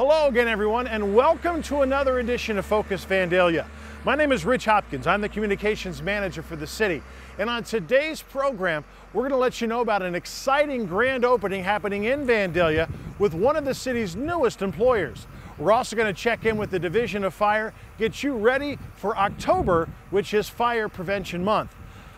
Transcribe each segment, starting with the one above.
Hello again, everyone, and welcome to another edition of Focus Vandalia. My name is Rich Hopkins. I'm the communications manager for the city. And on today's program, we're going to let you know about an exciting grand opening happening in Vandalia with one of the city's newest employers. We're also going to check in with the Division of Fire, get you ready for October, which is Fire Prevention Month.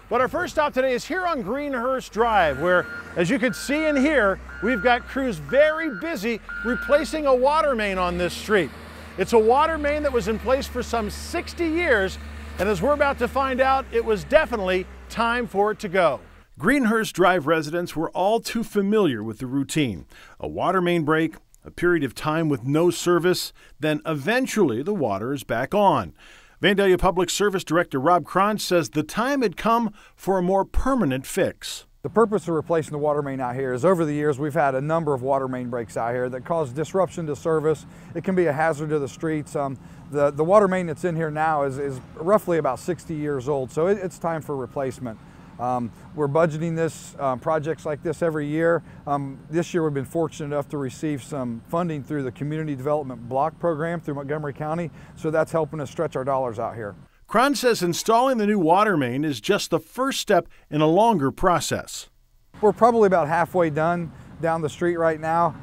But our first stop today is here on Greenhurst Drive, where, as you can see and hear, we've got crews very busy replacing a water main on this street. It's a water main that was in place for some 60 years, and as we're about to find out, it was definitely time for it to go. Greenhurst Drive residents were all too familiar with the routine. A water main break, a period of time with no service, then eventually the water is back on. Vandalia Public Service Director Rob Cron says the time had come for a more permanent fix. The purpose of replacing the water main out here is over the years we've had a number of water main breaks out here that cause disruption to service. It can be a hazard to the streets. The water main that's in here now is roughly about 60 years old, so it's time for replacement. We're budgeting this projects like this every year. This year we've been fortunate enough to receive some funding through the Community Development Block Program through Montgomery County, so that's helping us stretch our dollars out here. Cron says installing the new water main is just the first step in a longer process. We're probably about halfway done down the street right now.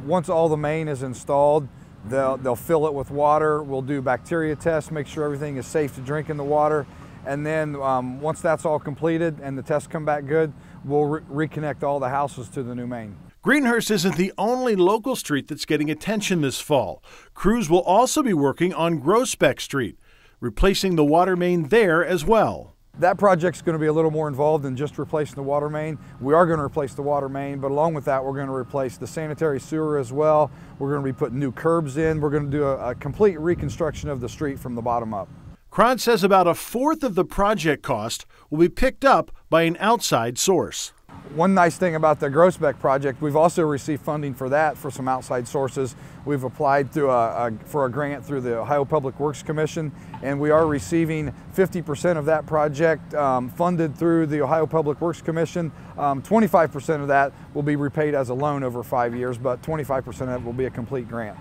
Once all the main is installed, they'll fill it with water. We'll do bacteria tests, make sure everything is safe to drink in the water. And then once that's all completed and the tests come back good, we'll reconnect all the houses to the new main. Greenhurst isn't the only local street that's getting attention this fall. Crews will also be working on Grosbeck Street, replacing the water main there as well. That project's going to be a little more involved than just replacing the water main. We are going to replace the water main, but along with that, we're going to replace the sanitary sewer as well. We're going to be putting new curbs in. We're going to do a complete reconstruction of the street from the bottom up. Cron says about a fourth of the project cost will be picked up by an outside source. One nice thing about the Grosbeck project, we've also received funding for that for some outside sources. We've applied for a grant through the Ohio Public Works Commission, and we are receiving 50% of that project funded through the Ohio Public Works Commission. 25% of that will be repaid as a loan over 5 years, but 25% of it will be a complete grant.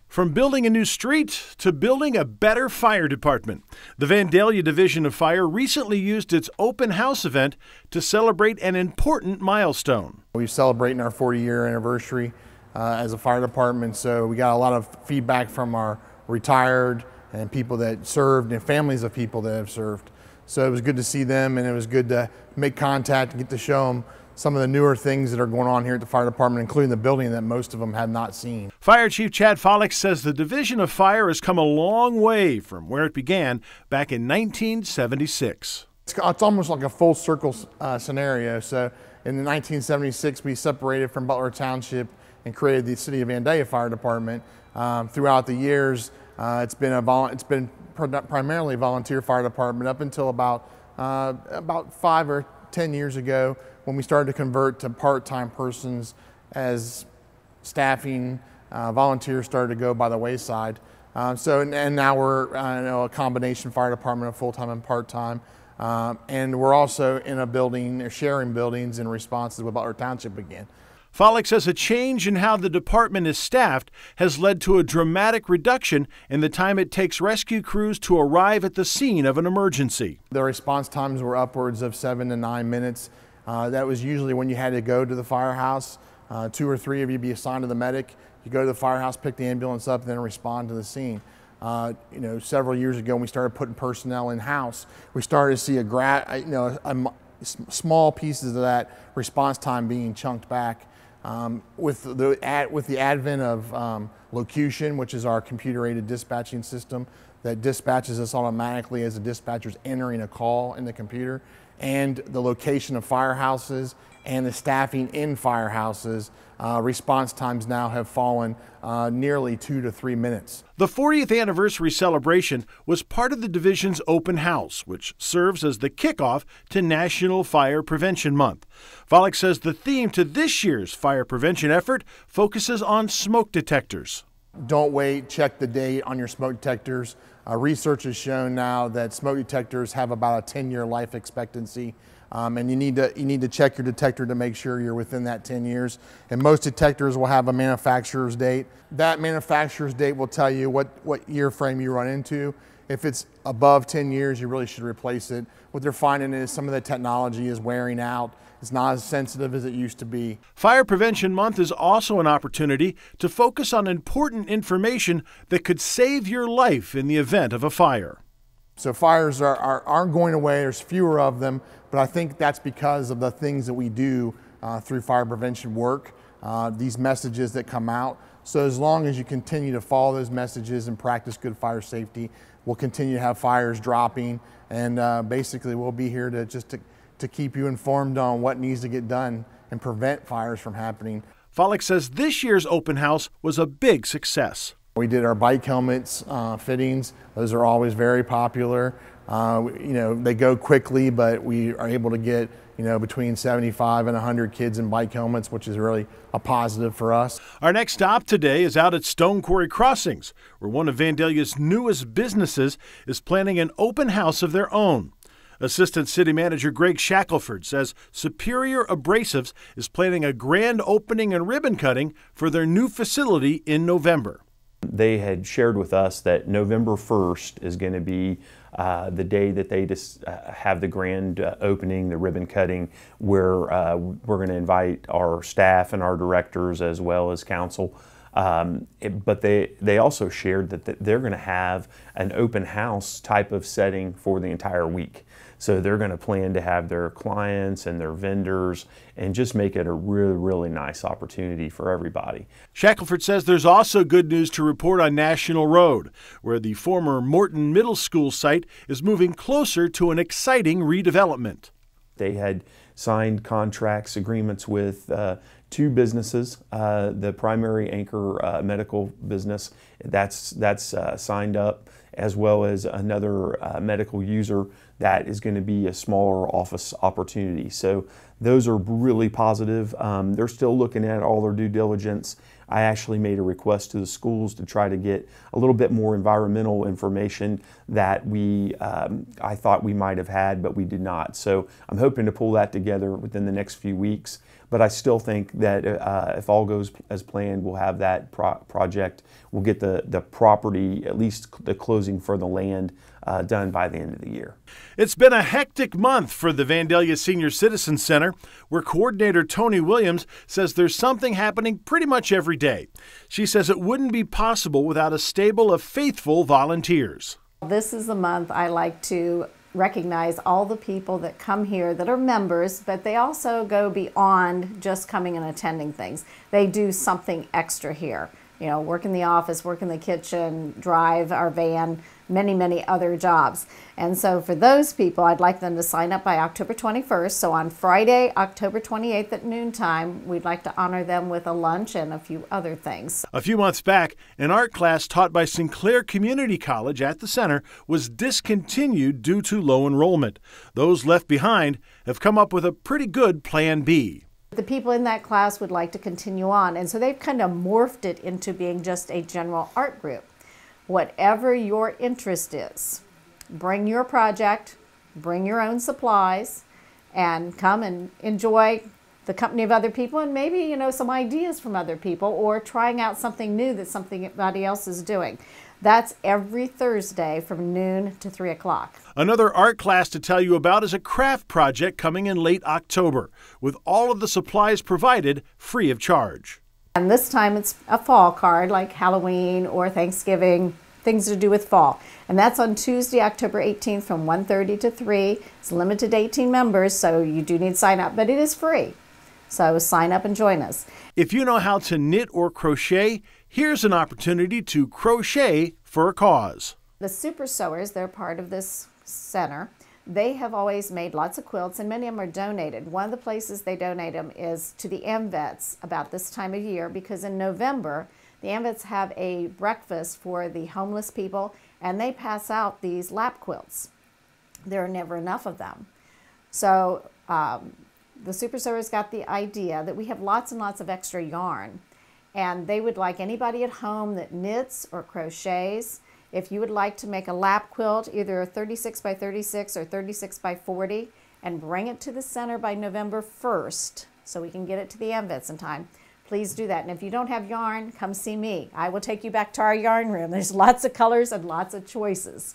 From building a new street to building a better fire department, the Vandalia Division of Fire recently used its open house event to celebrate an important milestone. We're celebrating our 40-year anniversary as a fire department, so we got a lot of feedback from our retired and people that served and families of people that have served. So it was good to see them, and it was good to make contact and get to show them some of the newer things that are going on here at the fire department, including the building that most of them have not seen. Fire Chief Chad Follick says the Division of Fire has come a long way from where it began back in 1976. It's almost like a full circle scenario. So in 1976, we separated from Butler Township and created the City of Vandalia Fire Department. Throughout the years, it's been primarily a volunteer fire department up until about 5 or 10 years ago, when we started to convert to part-time persons as staffing. Volunteers started to go by the wayside. And now we're a combination fire department of full-time and part-time. And we're also in a building, sharing buildings in response to what Butler Township began. Follick says a change in how the department is staffed has led to a dramatic reduction in the time it takes rescue crews to arrive at the scene of an emergency. The response times were upwards of 7 to 9 minutes. That was usually when you had to go to the firehouse. 2 or 3 of you be assigned to the medic. You go to the firehouse, pick the ambulance up, and then respond to the scene. Several years ago, when we started putting personnel in-house, we started to see small pieces of that response time being chunked back. With the advent of Locution, which is our computer-aided dispatching system that dispatches us automatically as the dispatcher's entering a call in the computer, and the location of firehouses and the staffing in firehouses, response times now have fallen nearly 2 to 3 minutes. The 40th anniversary celebration was part of the division's open house, which serves as the kickoff to National Fire Prevention Month. Follick says the theme to this year's fire prevention effort focuses on smoke detectors. Don't wait, check the date on your smoke detectors. Research has shown now that smoke detectors have about a 10-year life expectancy. And you need to check your detector to make sure you're within that 10 years. And most detectors will have a manufacturer's date. That manufacturer's date will tell you what year frame you run into. If it's above 10 years, you really should replace it. What they're finding is some of the technology is wearing out. It's not as sensitive as it used to be. Fire Prevention Month is also an opportunity to focus on important information that could save your life in the event of a fire. So fires aren't going away. There's fewer of them, but I think that's because of the things that we do through fire prevention work, these messages that come out. So as long as you continue to follow those messages and practice good fire safety, we'll continue to have fires dropping, and basically we'll be here to keep you informed on what needs to get done and prevent fires from happening. Follick says this year's open house was a big success. We did our bike helmets fittings. Those are always very popular. They go quickly, but we are able to get between 75 and 100 kids in bike helmets, which is really a positive for us. Our next stop today is out at Stone Quarry Crossings, where one of Vandalia's newest businesses is planning an open house of their own. Assistant City Manager Greg Shackelford says Superior Abrasives is planning a grand opening and ribbon cutting for their new facility in November. They had shared with us that November 1st is going to be the day that they just have the grand opening, the ribbon cutting, where we're going to invite our staff and our directors as well as council. But they also shared that they're going to have an open house type of setting for the entire week. So they're going to plan to have their clients and their vendors and just make it a really, really nice opportunity for everybody. Shackelford says there's also good news to report on National Road, where the former Morton Middle School site is moving closer to an exciting redevelopment. They had signed contracts, agreements with two businesses. The primary anchor medical business, that's signed up, as well as another medical user that is going to be a smaller office opportunity. So those are really positive. They're still looking at all their due diligence. I actually made a request to the schools to try to get a little bit more environmental information that I thought we might have had, but we did not. So I'm hoping to pull that together within the next few weeks. But I still think that if all goes as planned, we'll have that project. We'll get the property, at least the closing for the land, done by the end of the year. It's been a hectic month for the Vandalia Senior Citizen Center, where coordinator Tony Williams says there's something happening pretty much every day. She says it wouldn't be possible without a stable of faithful volunteers. This is the month I like to recognize all the people that come here that are members, but they also go beyond just coming and attending things. They do something extra here. Work in the office, work in the kitchen, drive our van, many, many other jobs. And so for those people, I'd like them to sign up by October 21st. So on Friday, October 28th at noontime, we'd like to honor them with a lunch and a few other things. A few months back, an art class taught by Sinclair Community College at the center was discontinued due to low enrollment. Those left behind have come up with a pretty good plan B. The people in that class would like to continue on, and so they've kind of morphed it into being just a general art group. Whatever your interest is, bring your project, bring your own supplies, and come and enjoy the company of other people and maybe, some ideas from other people or trying out something new that somebody else is doing. That's every Thursday from noon to 3 o'clock. Another art class to tell you about is a craft project coming in late October, with all of the supplies provided free of charge. And this time it's a fall card like Halloween or Thanksgiving, things to do with fall. And that's on Tuesday, October 18th from 1:30 to 3. It's limited to 18 members, so you do need to sign up, but it is free. So sign up and join us. If you know how to knit or crochet, here's an opportunity to crochet for a cause. The super sewers, they're part of this center. They have always made lots of quilts, and many of them are donated. One of the places they donate them is to the AMVETS about this time of year, because in November, the AMVETS have a breakfast for the homeless people, and they pass out these lap quilts. There are never enough of them. So the super sewers got the idea that we have lots and lots of extra yarn, and they would like anybody at home that knits or crochets. If you would like to make a lap quilt, either 36 by 36 or 36 by 40, and bring it to the center by November 1st so we can get it to the MVets in time, please do that. And if you don't have yarn, come see me. I will take you back to our yarn room. There's lots of colors and lots of choices.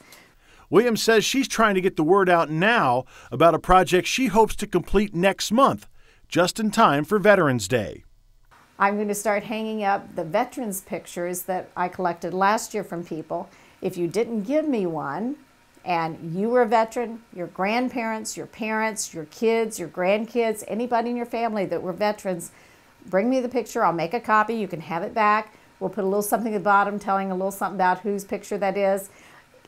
Williams says she's trying to get the word out now about a project she hopes to complete next month, just in time for Veterans Day. I'm going to start hanging up the veterans pictures that I collected last year from people. If you didn't give me one and you were a veteran, your grandparents, your parents, your kids, your grandkids, anybody in your family that were veterans, bring me the picture. I'll make a copy. You can have it back. We'll put a little something at the bottom telling a little something about whose picture that is.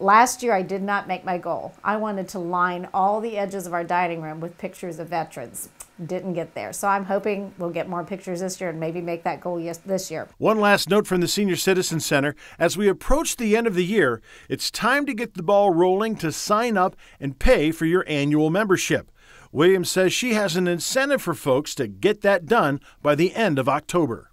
Last year, I did not make my goal. I wanted to line all the edges of our dining room with pictures of veterans. Didn't get there. So I'm hoping we'll get more pictures this year and maybe make that goal this year. One last note from the Senior Citizen Center. As we approach the end of the year, it's time to get the ball rolling to sign up and pay for your annual membership. Williams says she has an incentive for folks to get that done by the end of October.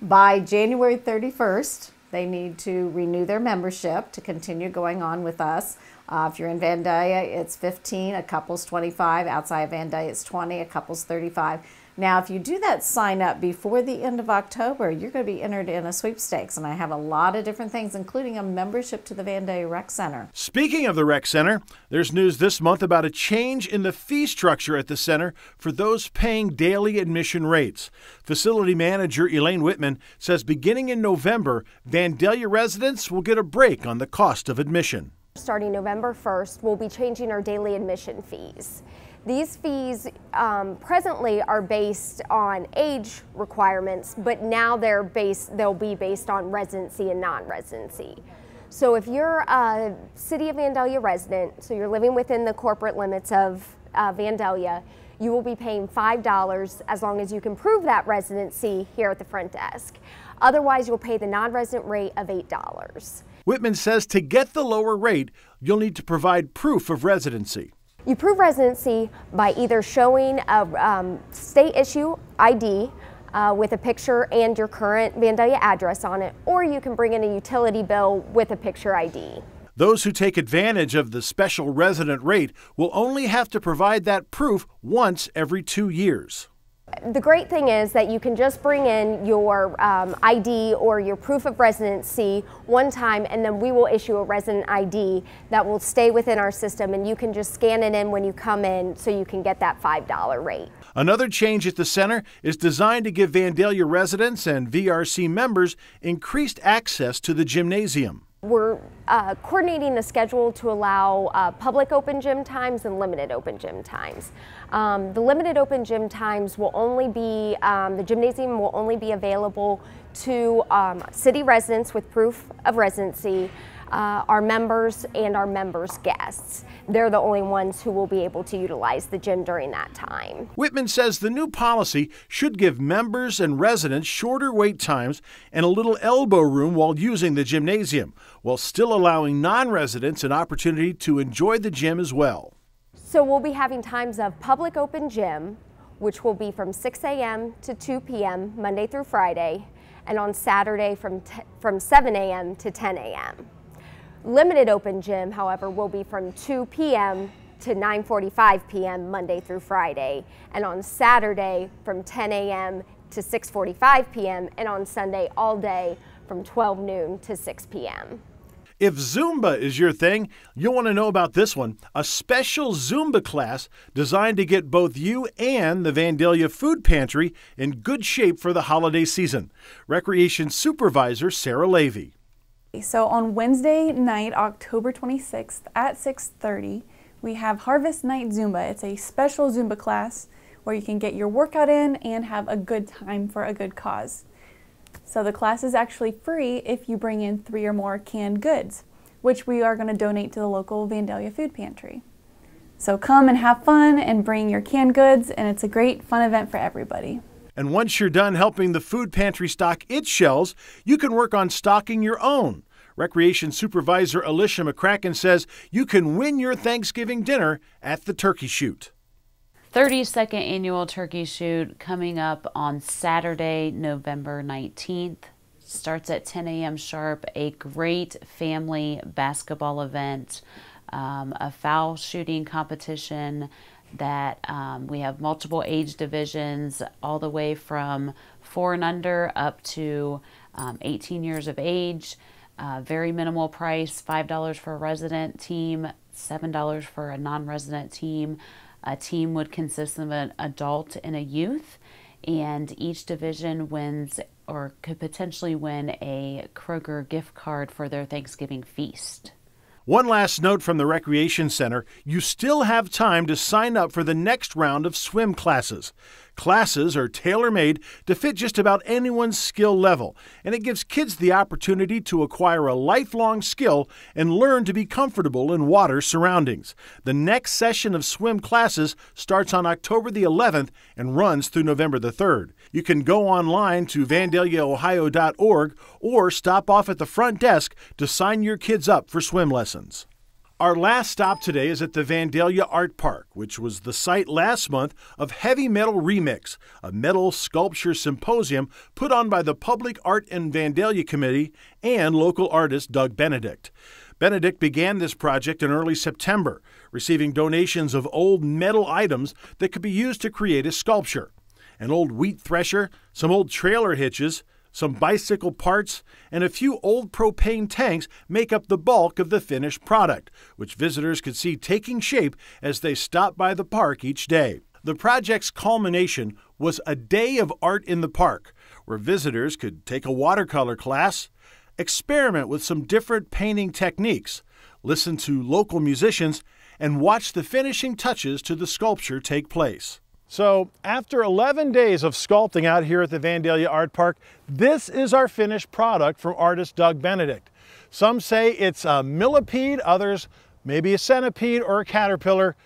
By January 31st, they need to renew their membership to continue going on with us. If you're in Vandalia, it's $15, a couple's $25. Outside of Vandalia, it's $20, a couple's $35. Now, if you do that sign up before the end of October, you're going to be entered in a sweepstakes, and I have a lot of different things, including a membership to the Vandalia Rec Center. Speaking of the Rec Center, there's news this month about a change in the fee structure at the center for those paying daily admission rates. Facility manager Elaine Whitman says beginning in November, Vandalia residents will get a break on the cost of admission. Starting November 1st, we'll be changing our daily admission fees. These fees presently are based on age requirements, but now they'll be based on residency and non-residency. So if you're a City of Vandalia resident, so you're living within the corporate limits of Vandalia, you will be paying $5 as long as you can prove that residency here at the front desk. Otherwise, you'll pay the non-resident rate of $8. Whitman says to get the lower rate, you'll need to provide proof of residency. You prove residency by either showing a state issue ID with a picture and your current Vandalia address on it, or you can bring in a utility bill with a picture ID. Those who take advantage of the special resident rate will only have to provide that proof once every 2 years. The great thing is that you can just bring in your ID or your proof of residency one time, and then we will issue a resident ID that will stay within our system, and you can just scan it in when you come in so you can get that $5 rate. Another change at the center is designed to give Vandalia residents and VRC members increased access to the gymnasium. We're coordinating the schedule to allow public open gym times and limited open gym times. The limited open gym times will only be, the gymnasium will only be available to city residents with proof of residency, our members, and our members' guests. They're the only ones who will be able to utilize the gym during that time. Whitman says the new policy should give members and residents shorter wait times and a little elbow room while using the gymnasium, while still allowing non-residents an opportunity to enjoy the gym as well. So we'll be having times of public open gym, which will be from 6 a.m. to 2 p.m. Monday through Friday, and on Saturday from 7 a.m. to 10 a.m. Limited open gym, however, will be from 2 p.m. to 9:45 p.m. Monday through Friday, and on Saturday from 10 a.m. to 6:45 p.m. and on Sunday all day from 12 noon to 6 p.m. If Zumba is your thing, you'll want to know about this one, a special Zumba class designed to get both you and the Vandalia Food Pantry in good shape for the holiday season. Recreation Supervisor Sarah Levy. So on Wednesday night, October 26th at 6:30, we have Harvest Night Zumba. It's a special Zumba class where you can get your workout in and have a good time for a good cause. So the class is actually free if you bring in 3 or more canned goods, which we are going to donate to the local Vandalia Food Pantry. So come and have fun and bring your canned goods, and it's a great fun event for everybody. And once you're done helping the food pantry stock its shelves, you can work on stocking your own. Recreation Supervisor Alicia McCracken says you can win your Thanksgiving dinner at the turkey shoot. 32nd annual turkey shoot coming up on Saturday, November 19th. Starts at 10 a.m. sharp. A great family basketball event, a foul shooting competition, that we have multiple age divisions, all the way from 4 and under up to 18 years of age. Very minimal price, $5 for a resident team, $7 for a non-resident team. A team would consist of an adult and a youth, and each division wins or could potentially win a Kroger gift card for their Thanksgiving feast. One last note from the Recreation Center, you still have time to sign up for the next round of swim classes. Classes are tailor-made to fit just about anyone's skill level, and it gives kids the opportunity to acquire a lifelong skill and learn to be comfortable in water surroundings. The next session of swim classes starts on October the 11th and runs through November the 3rd. You can go online to vandaliaohio.org or stop off at the front desk to sign your kids up for swim lessons. Our last stop today is at the Vandalia Art Park, which was the site last month of Heavy Metal Remix, a metal sculpture symposium put on by the Public Art and Vandalia Committee and local artist Doug Benedict. Benedict began this project in early September, receiving donations of old metal items that could be used to create a sculpture. An old wheat thresher, some old trailer hitches, some bicycle parts, and a few old propane tanks make up the bulk of the finished product, which visitors could see taking shape as they stop by the park each day. The project's culmination was a day of art in the park, where visitors could take a watercolor class, experiment with some different painting techniques, listen to local musicians, and watch the finishing touches to the sculpture take place. So after 11 days of sculpting out here at the Vandalia Art Park, this is our finished product from artist Doug Benedict. Some say it's a millipede, others maybe a centipede or a caterpillar.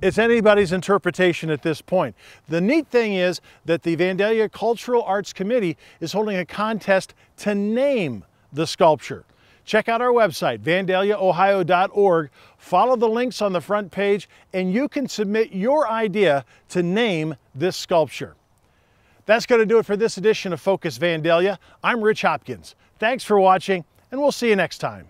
It's anybody's interpretation at this point. The neat thing is that the Vandalia Cultural Arts Committee is holding a contest to name the sculpture. Check out our website, vandaliaohio.org. Follow the links on the front page, and you can submit your idea to name this sculpture. That's going to do it for this edition of Focus Vandalia. I'm Rich Hopkins. Thanks for watching, and we'll see you next time.